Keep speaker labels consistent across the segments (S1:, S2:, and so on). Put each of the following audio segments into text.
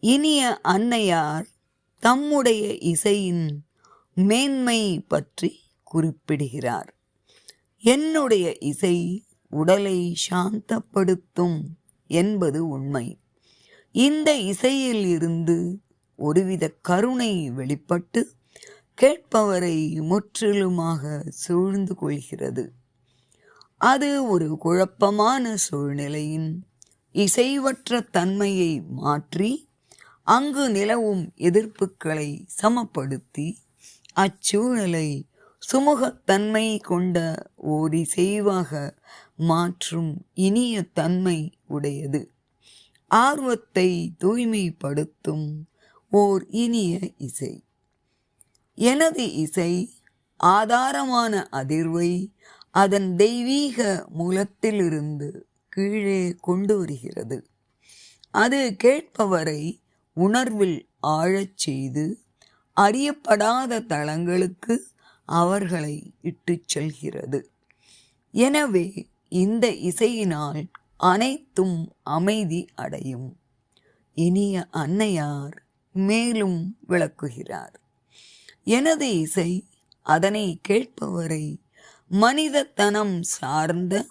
S1: இனிய அன்னையார் தம்முடைய இசையின் மேன்மை பற்றி குறிப்பிடுகிறார். என்னுடைய இசை உடலை சாந்தப்படுத்தும் என்பது உண்மை. இந்த இசையில் இருந்து ஒருவித கருணை வெளிப்பட்டு கேட்பவரை முற்றிலுமாக சூழ்ந்து கொள்கிறது. அது ஒரு குழப்பமான சூழ்நிலையின் இசைவற்ற தன்மையை மாற்றி அங்கு நிலவும் எதிர்ப்புகளை சமப்படுத்தி அச்சூழலை சுமூகத்தன்மை கொண்ட ஓர் இசைவாக மாற்றும் இனிய தன்மை உடையது. ஆர்வத்தை தூய்மைப்படுத்தும் ஓர் இனிய இசை. எனது இசை ஆதாரமான அதிர்வை அதன் தெய்வீக மூலத்திலிருந்து கீழே கொண்டு வருகிறது. அது கேட்பவரை உணர்வில் ஆழச் செய்து அறியப்படாத தளங்களுக்கு அவர்களை இட்டுச் செல்கிறது. எனவே இந்த இசையினால் அனைத்தும் அமைதி அடையும். இனிய அன்னையார் மேலும் விளக்குகிறார். எனது இசை அதனை கேட்பவரை மனிதத்தனம் சார்ந்த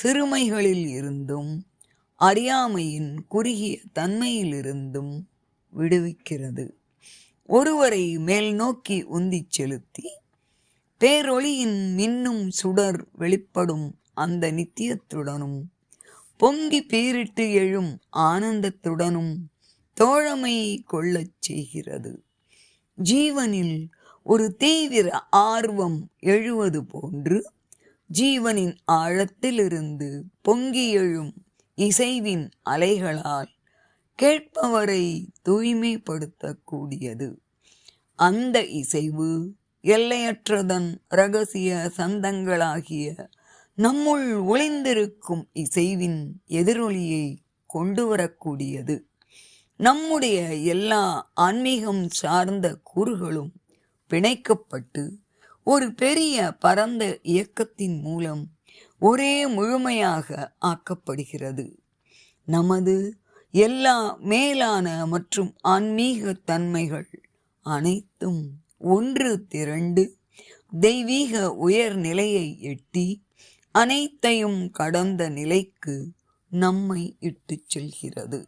S1: சிறுமைகளில் இருந்தும் அறியாமையின் குறுகிய தன்மையிலிருந்தும் விடுவிக்கிறது. ஒருவரை மேல் நோக்கி உந்திச் செலுத்தி பேரொளியின் மின்னும் சுடர் வெளிப்படும் அந்த நித்தியத்துடனும் பொங்கி பீரிட்டு எழும் ஆனந்தத்துடனும் தோழமை கொள்ளச் செய்கிறது. ஜீவனில் ஒரு தீவிர ஆர்வம் எழுவது போன்று ஜீவனின் ஆழத்திலிருந்து பொங்கி எழும் இசைவின் அலைகளால் கேட்பவரை தூய்மைப்படுத்தக்கூடியது. அந்த இசைவு எல்லையற்றதன் இரகசிய சந்தங்களாகிய நம்முள் ஒளிந்திருக்கும் இசைவின் எதிரொலியை கொண்டு வரக்கூடியது. நம்முடைய எல்லா ஆன்மீகம் சார்ந்த கூறுகளும் பிணைக்கப்பட்டு ஒரு பெரிய பரந்த இயக்கத்தின் மூலம் ஒரே முழுமையாக ஆக்கப்படுகிறது. நமது எல்லா மேலான மற்றும் ஆன்மீக தன்மைகள் அனைத்தும் ஒன்று திரண்டு தெய்வீக உயர்நிலையை எட்டி அனைத்தையும் கடந்த நிலைக்கு நம்மை இட்டுச் செல்கிறது.